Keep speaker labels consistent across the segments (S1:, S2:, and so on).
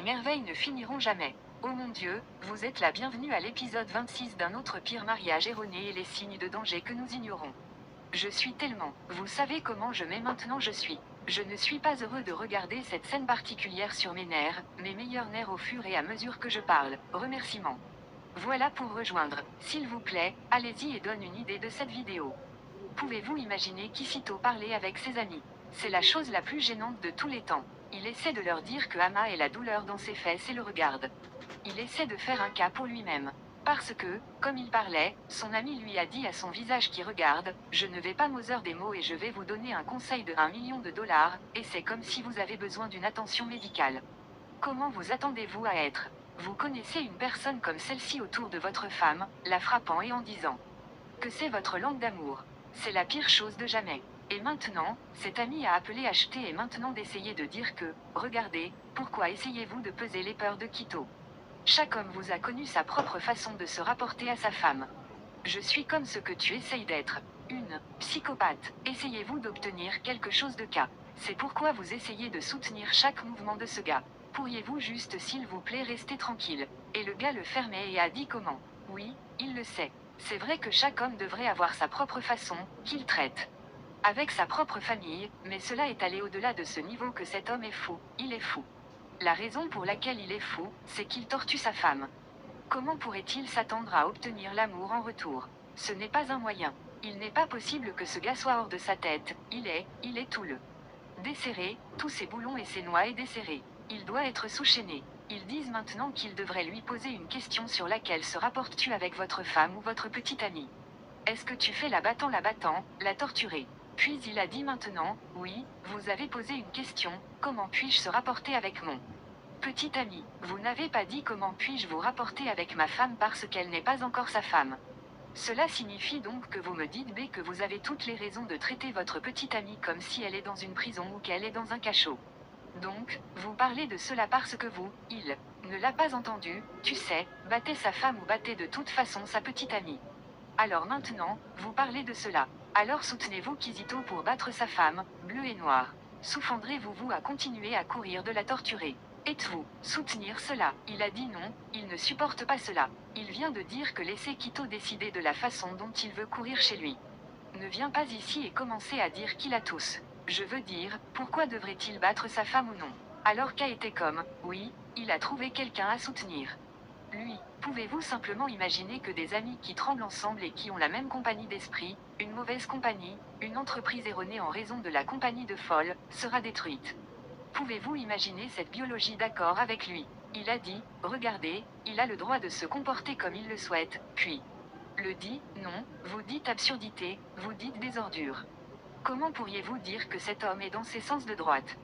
S1: merveilles ne finiront jamais. Oh mon Dieu, vous êtes la bienvenue à l'épisode 26 d'un autre pire mariage erroné et les signes de danger que nous ignorons. Je suis tellement, vous savez comment je m'ai maintenant je suis. Je ne suis pas heureux de regarder cette scène particulière sur mes nerfs, mes meilleurs nerfs au fur et à mesure que je parle. Remerciements. Voilà pour rejoindre, s'il vous plaît, allez-y et donne une idée de cette vidéo. Pouvez-vous imaginer Kisito parler avec ses amis? C'est la chose la plus gênante de tous les temps. Il essaie de leur dire que Ama est la douleur dans ses fesses et le regarde. Il essaie de faire un cas pour lui-même. Parce que, comme il parlait, son ami lui a dit à son visage qui regarde, je ne vais pas m'oser des mots et je vais vous donner un conseil de 1 million de dollars, et c'est comme si vous avez besoin d'une attention médicale. Comment vous attendez-vous à être? Vous connaissez une personne comme celle-ci autour de votre femme, la frappant et en disant que c'est votre langue d'amour. C'est la pire chose de jamais. Et maintenant, cet ami a appelé acheter et maintenant d'essayer de dire que, regardez, pourquoi essayez-vous de peser les peurs de Kito? Chaque homme vous a connu sa propre façon de se rapporter à sa femme. Je suis comme ce que tu essayes d'être. Une psychopathe. Essayez-vous d'obtenir quelque chose de cas. C'est pourquoi vous essayez de soutenir chaque mouvement de ce gars. Pourriez-vous juste s'il vous plaît rester tranquille? Et le gars le fermait et a dit comment? Oui, il le sait. C'est vrai que chaque homme devrait avoir sa propre façon, qu'il traite. Avec sa propre famille, mais cela est allé au-delà de ce niveau que cet homme est fou, il est fou. La raison pour laquelle il est fou, c'est qu'il tortue sa femme. Comment pourrait-il s'attendre à obtenir l'amour en retour? Ce n'est pas un moyen. Il n'est pas possible que ce gars soit hors de sa tête, il est tout le desserré, tous ses boulons et ses noix est desserré. Il doit être sous-chaîné. Ils disent maintenant qu'il devrait lui poser une question sur laquelle se rapportes-tu avec votre femme ou votre petite amie? Est-ce que tu fais la battant, la torturer? Puis il a dit maintenant, oui, vous avez posé une question, comment puis-je se rapporter avec mon petit ami? Vous n'avez pas dit comment puis-je vous rapporter avec ma femme parce qu'elle n'est pas encore sa femme. Cela signifie donc que vous me dites B que vous avez toutes les raisons de traiter votre petite amie comme si elle est dans une prison ou qu'elle est dans un cachot. Donc, vous parlez de cela parce que vous, il, ne l'a pas entendu, tu sais, battez sa femme ou battez de toute façon sa petite amie. Alors maintenant, vous parlez de cela. Alors soutenez-vous Kizito pour battre sa femme, bleu et noir. Souffendrez-vous à continuer à courir de la torturer? Êtes-vous soutenir cela? Il a dit non, il ne supporte pas cela. Il vient de dire que laissez Kito décider de la façon dont il veut courir chez lui. Ne viens pas ici et commencez à dire qu'il a tous. Je veux dire, pourquoi devrait-il battre sa femme ou non? Alors qu'a été comme, oui, il a trouvé quelqu'un à soutenir. Lui, pouvez-vous simplement imaginer que des amis qui tremblent ensemble et qui ont la même compagnie d'esprit, une mauvaise compagnie, une entreprise erronée en raison de la compagnie de folle, sera détruite? Pouvez-vous imaginer cette biologie d'accord avec lui? Il a dit, regardez, il a le droit de se comporter comme il le souhaite, puis le dit, non, vous dites absurdité, vous dites des ordures. Comment pourriez-vous dire que cet homme est dans ses sens de droite?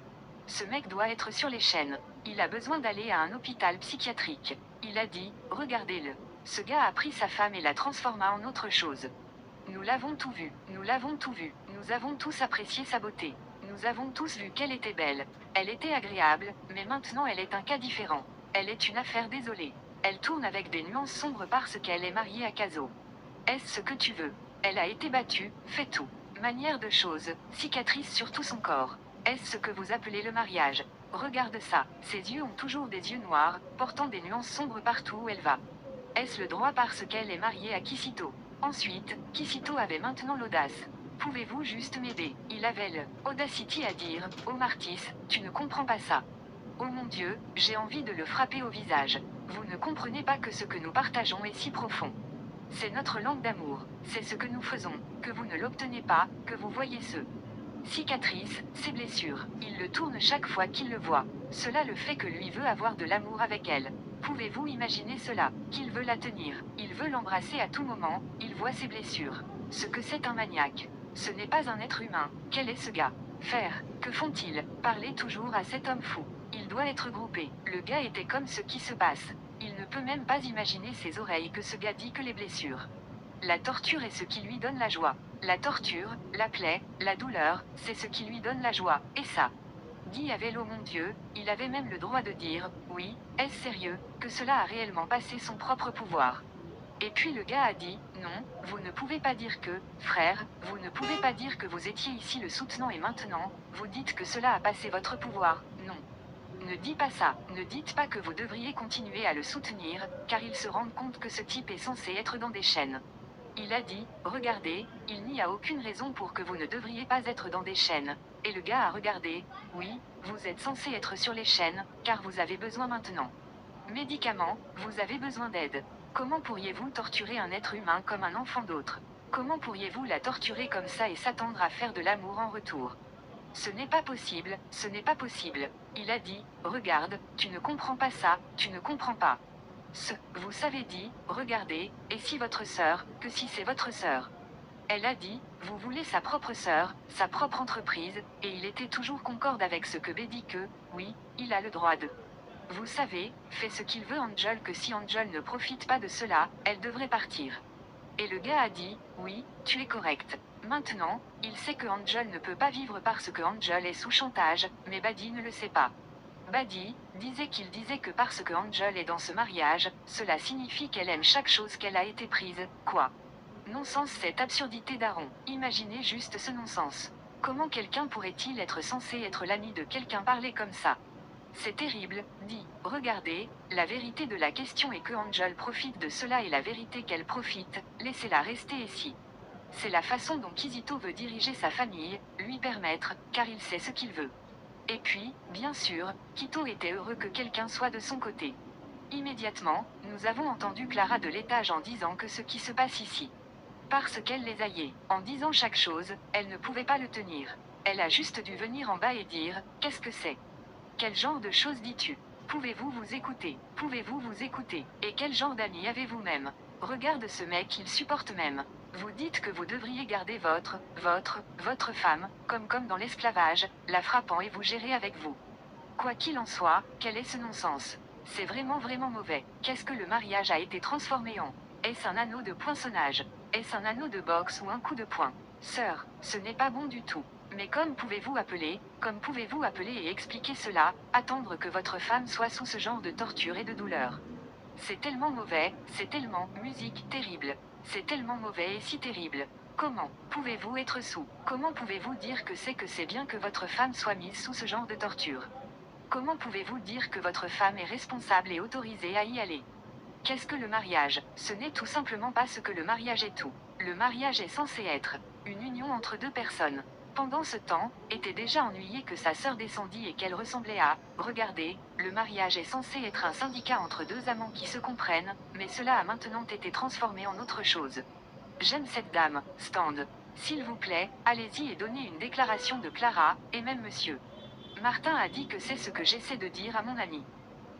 S1: Ce mec doit être sur les chaînes. Il a besoin d'aller à un hôpital psychiatrique. Il a dit, regardez-le. Ce gars a pris sa femme et la transforma en autre chose. Nous l'avons tout vu, nous l'avons tout vu, nous avons tous apprécié sa beauté. Nous avons tous vu qu'elle était belle. Elle était agréable, mais maintenant elle est un cas différent. Elle est une affaire désolée. Elle tourne avec des nuances sombres parce qu'elle est mariée à Kazo. Est-ce ce que tu veux? Elle a été battue, fait tout. Manière de choses, cicatrice sur tout son corps. Est-ce ce que vous appelez le mariage? Regarde ça, ses yeux ont toujours des yeux noirs, portant des nuances sombres partout où elle va. Est-ce le droit parce qu'elle est mariée à Kisito? Ensuite, Kisito avait maintenant l'audace. Pouvez-vous juste m'aider? Il avait l'audacity à dire, oh Martis, tu ne comprends pas ça. Oh mon Dieu, j'ai envie de le frapper au visage. Vous ne comprenez pas que ce que nous partageons est si profond. C'est notre langue d'amour, c'est ce que nous faisons, que vous ne l'obtenez pas, que vous voyez ce cicatrice, ses blessures. Il le tourne chaque fois qu'il le voit. Cela le fait que lui veut avoir de l'amour avec elle. Pouvez-vous imaginer cela? Qu'il veut la tenir, il veut l'embrasser à tout moment, il voit ses blessures. Ce que c'est un maniaque. Ce n'est pas un être humain. Quel est ce gars? Faire, que font-ils? Parler toujours à cet homme fou. Il doit être groupé. Le gars était comme ce qui se passe. Il ne peut même pas imaginer ses oreilles que ce gars dit que les blessures. La torture est ce qui lui donne la joie. La torture, la plaie, la douleur, c'est ce qui lui donne la joie, et ça. Guy avait l'eau mon Dieu, il avait même le droit de dire, oui, est-ce sérieux, que cela a réellement passé son propre pouvoir. Et puis le gars a dit, non, vous ne pouvez pas dire que, frère, vous ne pouvez pas dire que vous étiez ici le soutenant et maintenant, vous dites que cela a passé votre pouvoir, non. Ne dis pas ça, ne dites pas que vous devriez continuer à le soutenir, car ils se rendent compte que ce type est censé être dans des chaînes. Il a dit, regardez, il n'y a aucune raison pour que vous ne devriez pas être dans des chaînes. Et le gars a regardé, oui, vous êtes censé être sur les chaînes, car vous avez besoin maintenant. Médicaments, vous avez besoin d'aide. Comment pourriez-vous torturer un être humain comme un enfant d'autre? Comment pourriez-vous la torturer comme ça et s'attendre à faire de l'amour en retour? Ce n'est pas possible, ce n'est pas possible. Il a dit, regarde, tu ne comprends pas ça, tu ne comprends pas. Vous savez dit, regardez, et si votre sœur, que si c'est votre sœur? Elle a dit, vous voulez sa propre sœur, sa propre entreprise, et il était toujours concorde avec ce que B dit que, oui, il a le droit de. Vous savez, fait ce qu'il veut Angel que si Angel ne profite pas de cela, elle devrait partir. Et le gars a dit, oui, tu es correct. Maintenant, il sait que Angel ne peut pas vivre parce que Angel est sous chantage, mais Buddy ne le sait pas. Buddy disait qu'il disait que parce que Angel est dans ce mariage, cela signifie qu'elle aime chaque chose qu'elle a été prise, quoi. Non-sens cette absurdité d'Aaron. Imaginez juste ce non-sens. Comment quelqu'un pourrait-il être censé être l'ami de quelqu'un parler comme ça? C'est terrible, dit. Regardez, la vérité de la question est que Angel profite de cela et la vérité qu'elle profite, laissez-la rester ici. C'est la façon dont Kizito veut diriger sa famille, lui permettre, car il sait ce qu'il veut. Et puis, bien sûr, Kito était heureux que quelqu'un soit de son côté. Immédiatement, nous avons entendu Clara de l'étage en disant que ce qui se passe ici. Parce qu'elle les haït. En disant chaque chose, elle ne pouvait pas le tenir. Elle a juste dû venir en bas et dire, qu'est-ce que c'est? Quel genre de choses dis-tu? Pouvez-vous vous écouter? Pouvez-vous vous écouter? Et quel genre d'amis avez-vous même? Regarde ce mec, il supporte même. Vous dites que vous devriez garder votre femme, comme dans l'esclavage, la frappant et vous gérer avec vous. Quoi qu'il en soit, quel est ce non-sens? C'est vraiment mauvais. Qu'est-ce que le mariage a été transformé en? Est-ce un anneau de poinçonnage? Est-ce un anneau de boxe ou un coup de poing? Sœur, ce n'est pas bon du tout. Mais comme pouvez-vous appeler et expliquer cela, attendre que votre femme soit sous ce genre de torture et de douleur? C'est tellement mauvais, c'est tellement, musique, terrible. C'est tellement mauvais et si terrible. Comment pouvez-vous être sous? Comment pouvez-vous dire que c'est bien que votre femme soit mise sous ce genre de torture? Comment pouvez-vous dire que votre femme est responsable et autorisée à y aller? Qu'est-ce que le mariage? Ce n'est tout simplement pas ce que le mariage est tout. Le mariage est censé être une union entre deux personnes. Pendant ce temps, était déjà ennuyé que sa sœur descendit et qu'elle ressemblait à, regardez, le mariage est censé être un syndicat entre deux amants qui se comprennent, mais cela a maintenant été transformé en autre chose. J'aime cette dame, Stand. S'il vous plaît, allez-y et donnez une déclaration de Clara, et même monsieur. Martin a dit que c'est ce que j'essaie de dire à mon ami.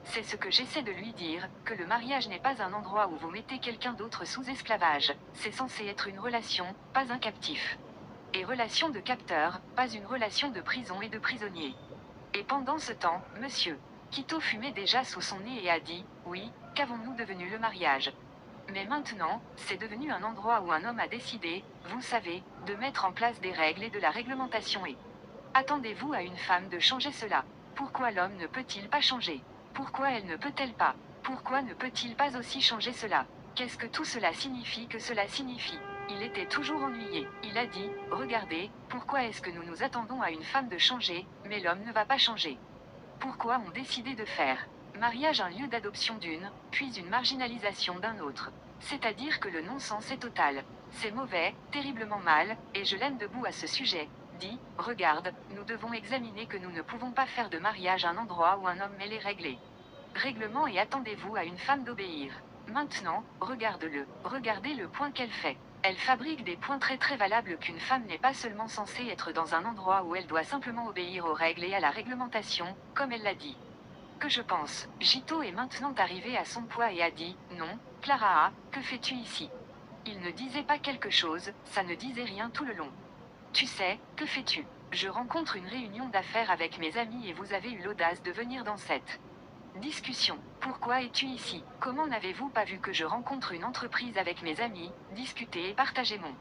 S1: C'est ce que j'essaie de lui dire, que le mariage n'est pas un endroit où vous mettez quelqu'un d'autre sous esclavage, c'est censé être une relation, pas un captif. Et relation de capteur, pas une relation de prison et de prisonnier. Et pendant ce temps, monsieur Kito fumait déjà sous son nez et a dit, oui, qu'avons-nous devenu le mariage? Mais maintenant, c'est devenu un endroit où un homme a décidé, vous savez, de mettre en place des règles et de la réglementation et... Attendez-vous à une femme de changer cela? Pourquoi l'homme ne peut-il pas changer? Pourquoi elle ne peut-elle pas? Pourquoi ne peut-il pas aussi changer cela? Qu'est-ce que tout cela signifie que cela signifie? Il était toujours ennuyé. Il a dit, regardez, pourquoi est-ce que nous nous attendons à une femme de changer, mais l'homme ne va pas changer? Pourquoi ont décidé de faire mariage un lieu d'adoption d'une, puis une marginalisation d'un autre? C'est-à-dire que le non-sens est total. C'est mauvais, terriblement mal, et je l'aime debout à ce sujet. Dit, regarde, nous devons examiner que nous ne pouvons pas faire de mariage un endroit où un homme met les règles. Règlement et attendez-vous à une femme d'obéir. Maintenant, regarde-le. Regardez le point qu'elle fait. Elle fabrique des points très valables qu'une femme n'est pas seulement censée être dans un endroit où elle doit simplement obéir aux règles et à la réglementation, comme elle l'a dit. Que je pense. Jito est maintenant arrivé à son poids et a dit, non, Clara, que fais-tu ici? Il ne disait pas quelque chose, ça ne disait rien tout le long. Tu sais, que fais-tu? Je rencontre une réunion d'affaires avec mes amis et vous avez eu l'audace de venir dans cette discussion. Pourquoi es-tu ici? Comment n'avez-vous pas vu que je rencontre une entreprise avec mes amis, discuter et partager mon...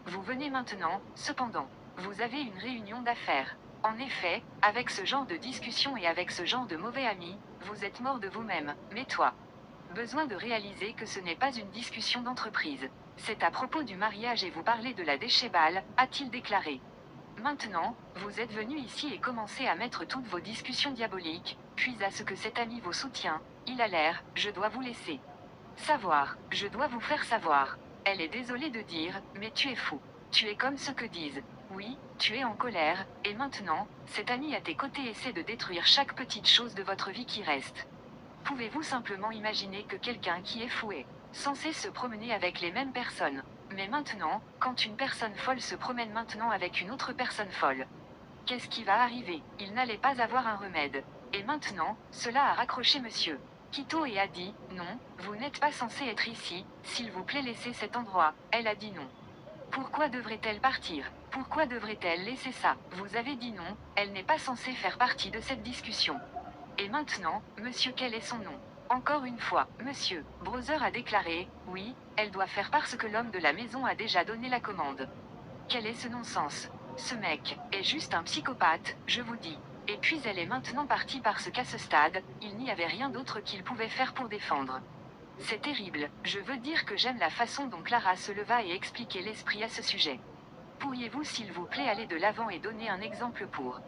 S1: Vous venez maintenant, cependant. Vous avez une réunion d'affaires. En effet, avec ce genre de discussion et avec ce genre de mauvais amis, vous êtes mort de vous-même, mais toi. Besoin de réaliser que ce n'est pas une discussion d'entreprise. C'est à propos du mariage et vous parlez de la déchébale, a-t-il déclaré. Maintenant, vous êtes venu ici et commencez à mettre toutes vos discussions diaboliques, puis à ce que cet ami vous soutient, il a l'air, je dois vous laisser savoir, je dois vous faire savoir. Elle est désolée de dire, mais tu es fou. Tu es comme ce que disent. Oui, tu es en colère, et maintenant, cet ami à tes côtés essaie de détruire chaque petite chose de votre vie qui reste. Pouvez-vous simplement imaginer que quelqu'un qui est fou est censé se promener avec les mêmes personnes? Mais maintenant, quand une personne folle se promène maintenant avec une autre personne folle, qu'est-ce qui va arriver? Il n'allait pas avoir un remède. Et maintenant, cela a raccroché monsieur Quito et a dit, non, vous n'êtes pas censé être ici, s'il vous plaît laissez cet endroit. Elle a dit non. Pourquoi devrait-elle partir? Pourquoi devrait-elle laisser ça? Vous avez dit non, elle n'est pas censée faire partie de cette discussion. Et maintenant, monsieur quel est son nom? Encore une fois, monsieur Brother a déclaré, oui, elle doit faire parce que l'homme de la maison a déjà donné la commande. Quel est ce non-sens? Ce mec est juste un psychopathe, je vous dis. Et puis elle est maintenant partie parce qu'à ce stade, il n'y avait rien d'autre qu'il pouvait faire pour défendre. C'est terrible, je veux dire que j'aime la façon dont Clara se leva et expliquait l'esprit à ce sujet. Pourriez-vous s'il vous plaît aller de l'avant et donner un exemple pour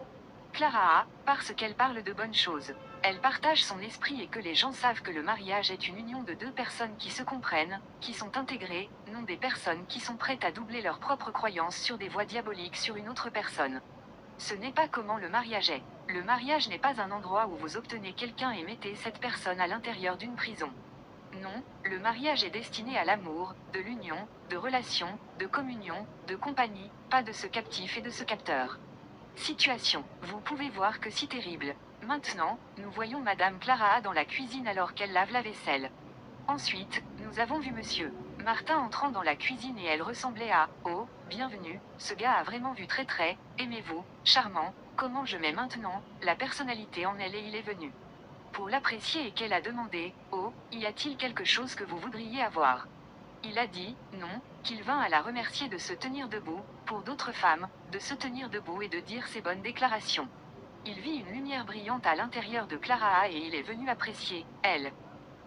S1: Clara, parce qu'elle parle de bonnes choses. Elle partage son esprit et que les gens savent que le mariage est une union de deux personnes qui se comprennent, qui sont intégrées, non des personnes qui sont prêtes à doubler leurs propres croyances sur des voies diaboliques sur une autre personne. Ce n'est pas comment le mariage est. Le mariage n'est pas un endroit où vous obtenez quelqu'un et mettez cette personne à l'intérieur d'une prison. Non, le mariage est destiné à l'amour, de l'union, de relation, de communion, de compagnie, pas de ce captif et de ce capteur. Situation. Vous pouvez voir que si terrible. Maintenant, nous voyons Madame Clara dans la cuisine alors qu'elle lave la vaisselle. Ensuite, nous avons vu Monsieur Martin entrant dans la cuisine et elle ressemblait à « Oh, bienvenue, ce gars a vraiment vu très très, aimez-vous, charmant, comment je mets maintenant, la personnalité en elle et il est venu. » Pour l'apprécier et qu'elle a demandé « Oh, y a-t-il quelque chose que vous voudriez avoir ?» Il a dit « Non », qu'il vint à la remercier de se tenir debout, pour d'autres femmes, de se tenir debout et de dire ses bonnes déclarations. Il vit une lumière brillante à l'intérieur de Clara et il est venu apprécier, elle.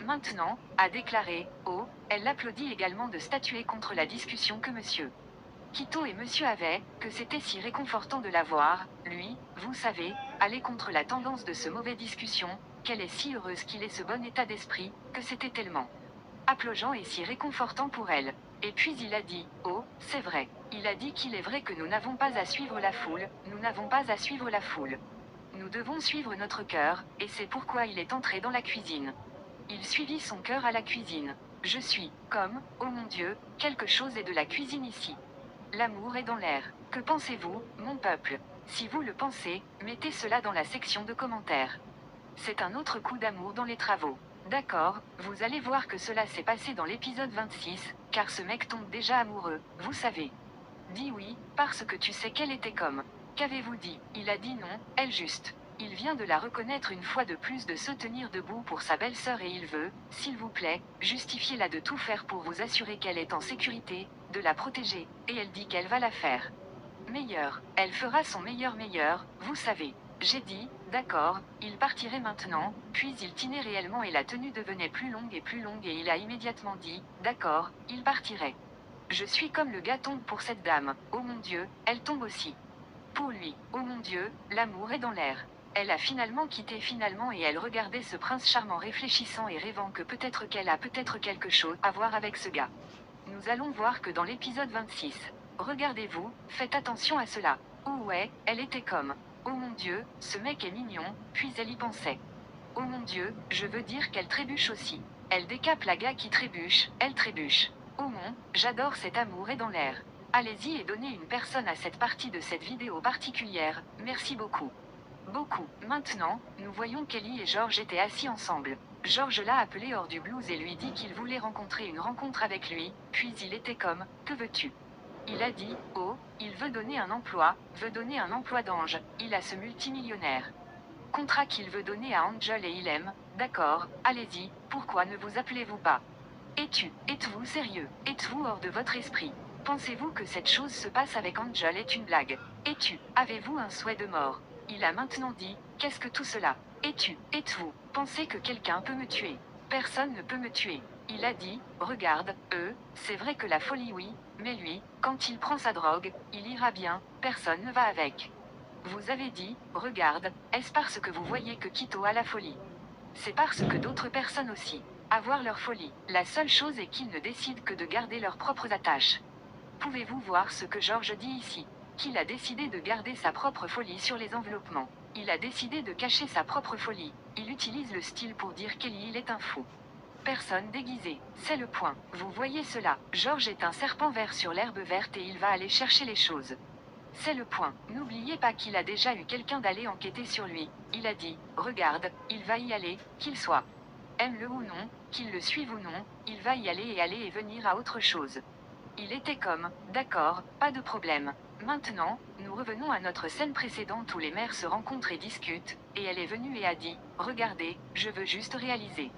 S1: Maintenant, a déclaré, oh, elle l'applaudit également de statuer contre la discussion que monsieur Quito et monsieur avaient, que c'était si réconfortant de la voir, lui, vous savez, aller contre la tendance de ce mauvais discussion, qu'elle est si heureuse qu'il ait ce bon état d'esprit, que c'était tellement applaudant et si réconfortant pour elle. Et puis il a dit, oh, c'est vrai. Il a dit qu'il est vrai que nous n'avons pas à suivre la foule, nous n'avons pas à suivre la foule. Nous devons suivre notre cœur, et c'est pourquoi il est entré dans la cuisine. Il suivit son cœur à la cuisine. Je suis, comme, oh mon Dieu, quelque chose est de la cuisine ici. L'amour est dans l'air. Que pensez-vous, mon peuple? Si vous le pensez, mettez cela dans la section de commentaires. C'est un autre coup d'amour dans les travaux. D'accord, vous allez voir que cela s'est passé dans l'épisode 26, car ce mec tombe déjà amoureux, vous savez. Dis oui, parce que tu sais qu'elle était comme. Qu'avez-vous dit? Il a dit non, elle juste. Il vient de la reconnaître une fois de plus de se tenir debout pour sa belle-sœur et il veut, s'il vous plaît, justifier-la de tout faire pour vous assurer qu'elle est en sécurité, de la protéger, et elle dit qu'elle va la faire meilleure. Elle fera son meilleur, vous savez. J'ai dit, d'accord, il partirait maintenant, puis il tinait réellement et la tenue devenait plus longue et il a immédiatement dit, d'accord, il partirait. Je suis comme le gars tombe pour cette dame, oh mon Dieu, elle tombe aussi. Pour lui, oh mon Dieu, l'amour est dans l'air. Elle a finalement quitté finalement et elle regardait ce prince charmant réfléchissant et rêvant que peut-être qu'elle a peut-être quelque chose à voir avec ce gars. Nous allons voir que dans l'épisode 26, regardez-vous, faites attention à cela. Oh ouais, elle était comme. Oh mon Dieu, ce mec est mignon, puis elle y pensait. Oh mon Dieu, je veux dire qu'elle trébuche aussi. Elle décape la gars qui trébuche, elle trébuche. Oh mon, j'adore cet amour est dans l'air. Allez-y et donnez une personne à cette partie de cette vidéo particulière, merci beaucoup. Beaucoup. Maintenant, nous voyons Kelly et George étaient assis ensemble. George l'a appelé hors du blues et lui dit qu'il voulait rencontrer une rencontre avec lui, puis il était comme, que veux-tu? Il a dit, oh, il veut donner un emploi d'ange, il a ce multimillionnaire. Contrat qu'il veut donner à Angel et il aime, d'accord, allez-y, pourquoi ne vous appelez-vous pas? Êtes-vous sérieux? Êtes-vous hors de votre esprit? Pensez-vous que cette chose se passe avec Angel est une blague? Avez-vous un souhait de mort? Il a maintenant dit, qu'est-ce que tout cela? Êtes-vous, pensez que quelqu'un peut me tuer? Personne ne peut me tuer. Il a dit, regarde, c'est vrai que la folie oui, mais lui, quand il prend sa drogue, il ira bien, personne ne va avec. Vous avez dit, regarde, est-ce parce que vous voyez que Quito a la folie? C'est parce que d'autres personnes aussi avoir leur folie. La seule chose est qu'ils ne décident que de garder leurs propres attaches. Pouvez-vous voir ce que George dit ici? Qu'il a décidé de garder sa propre folie sur les enveloppements. Il a décidé de cacher sa propre folie. Il utilise le style pour dire qu'Ellie il est un fou. Personne déguisée. C'est le point. Vous voyez cela. George est un serpent vert sur l'herbe verte et il va aller chercher les choses. C'est le point. N'oubliez pas qu'il a déjà eu quelqu'un d'aller enquêter sur lui. Il a dit, regarde, il va y aller, qu'il soit. Aime-le ou non, qu'il le suive ou non, il va y aller et venir à autre chose. Il était comme, d'accord, pas de problème. Maintenant, nous revenons à notre scène précédente où les mères se rencontrent et discutent, et elle est venue et a dit, regardez, je veux juste réaliser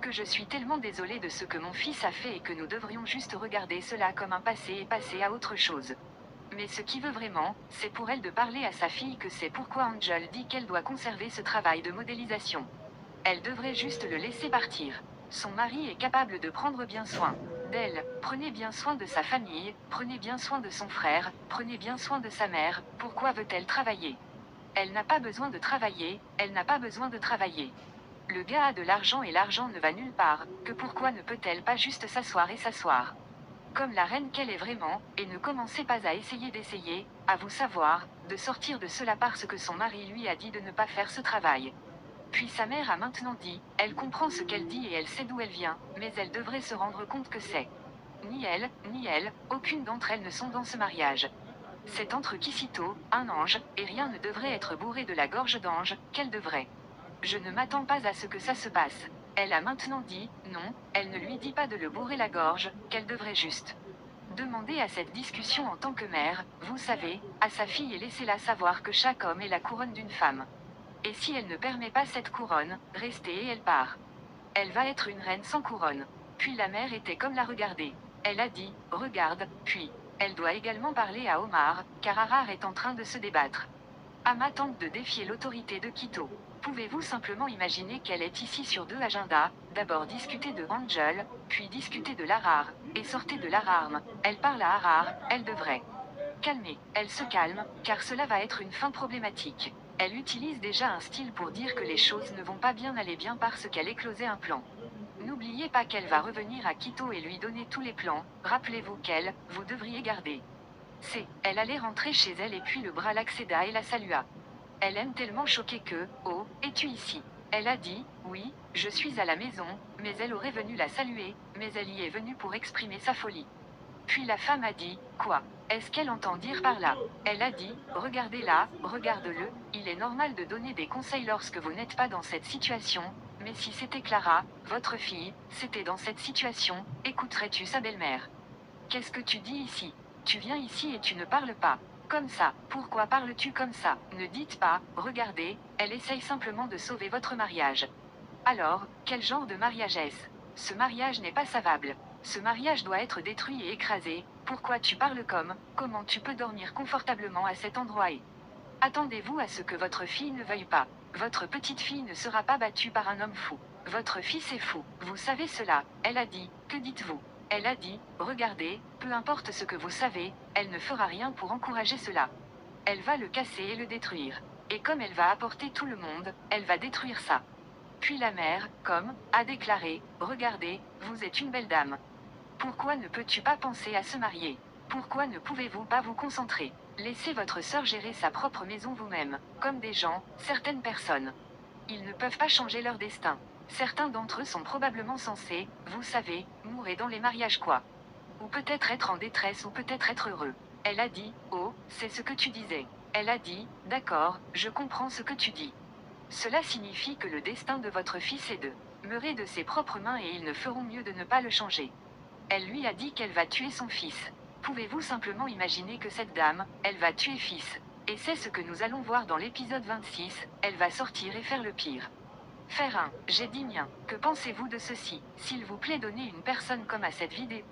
S1: que je suis tellement désolée de ce que mon fils a fait et que nous devrions juste regarder cela comme un passé et passer à autre chose. Mais ce qui veut vraiment, c'est pour elle de parler à sa fille que c'est pourquoi Angel dit qu'elle doit conserver ce travail de modélisation. Elle devrait juste le laisser partir. Son mari est capable de prendre bien soin d'elle. Prenez bien soin de sa famille, prenez bien soin de son frère, prenez bien soin de sa mère. Pourquoi veut-elle travailler? Elle n'a pas besoin de travailler, elle n'a pas besoin de travailler. Le gars a de l'argent et l'argent ne va nulle part, que pourquoi ne peut-elle pas juste s'asseoir et s'asseoir? Comme la reine qu'elle est vraiment, et ne commencez pas à essayer d'essayer, à vous savoir, de sortir de cela parce que son mari lui a dit de ne pas faire ce travail. Puis sa mère a maintenant dit, elle comprend ce qu'elle dit et elle sait d'où elle vient, mais elle devrait se rendre compte que c'est. Ni elle, aucune d'entre elles ne sont dans ce mariage. C'est entre Kisito, un ange, et rien ne devrait être bourré de la gorge d'ange, qu'elle devrait. Je ne m'attends pas à ce que ça se passe. Elle a maintenant dit, non, elle ne lui dit pas de le bourrer la gorge, qu'elle devrait juste demander à cette discussion en tant que mère, vous savez, à sa fille et laissez-la savoir que chaque homme est la couronne d'une femme. Et si elle ne permet pas cette couronne, restez et elle part. Elle va être une reine sans couronne. Puis la mère était comme la regarder. Elle a dit, regarde, puis, elle doit également parler à Omar, car Arar est en train de se débattre. Ama tente de défier l'autorité de Quito. Pouvez-vous simplement imaginer qu'elle est ici sur deux agendas, d'abord discuter de Angel, puis discuter de l'Arar, et sortez de l'Ararme, elle parle à Arar, elle devrait calmer, elle se calme, car cela va être une fin problématique. Elle utilise déjà un style pour dire que les choses ne vont pas bien aller bien parce qu'elle éclosait un plan. N'oubliez pas qu'elle va revenir à Quito et lui donner tous les plans, rappelez-vous qu'elle, vous devriez garder. Elle allait rentrer chez elle et puis le bras l'accéda et la salua. Elle aime tellement choquer que, oh, es-tu ici? Elle a dit, oui, je suis à la maison, mais elle aurait venu la saluer, mais elle y est venue pour exprimer sa folie. Puis la femme a dit, quoi? Est-ce qu'elle entend dire par là? Elle a dit, regardez-la, regarde-le, il est normal de donner des conseils lorsque vous n'êtes pas dans cette situation, mais si c'était Clara, votre fille, c'était dans cette situation, écouterais-tu sa belle-mère? Qu'est-ce que tu dis ici? Tu viens ici et tu ne parles pas. Comme ça, pourquoi parles-tu comme ça? Ne dites pas, regardez, elle essaye simplement de sauver votre mariage. Alors, quel genre de mariage est-ce? Ce mariage n'est pas savable. Ce mariage doit être détruit et écrasé. Pourquoi tu parles comme, comment tu peux dormir confortablement à cet endroit et attendez-vous à ce que votre fille ne veuille pas. Votre petite fille ne sera pas battue par un homme fou. Votre fils est fou. Vous savez cela. Elle a dit, que dites-vous? Elle a dit, regardez, peu importe ce que vous savez, elle ne fera rien pour encourager cela. Elle va le casser et le détruire. Et comme elle va apporter tout le monde, elle va détruire ça. Puis la mère, comme, a déclaré, regardez, vous êtes une belle dame. Pourquoi ne peux-tu pas penser à se marier? Pourquoi ne pouvez-vous pas vous concentrer? Laissez votre sœur gérer sa propre maison vous-même, comme des gens, certaines personnes. Ils ne peuvent pas changer leur destin. Certains d'entre eux sont probablement censés, vous savez, mourir dans les mariages quoi. Ou peut-être être en détresse ou peut-être être heureux. Elle a dit, oh, c'est ce que tu disais. Elle a dit, d'accord, je comprends ce que tu dis. Cela signifie que le destin de votre fils est de meurer de ses propres mains et ils ne feront mieux de ne pas le changer. Elle lui a dit qu'elle va tuer son fils. Pouvez-vous simplement imaginer que cette dame, elle va tuer fils? Et c'est ce que nous allons voir dans l'épisode 26, elle va sortir et faire le pire. Faire un, j'ai dit mien. Que pensez-vous de ceci? S'il vous plaît donnez une personne comme à cette vidéo.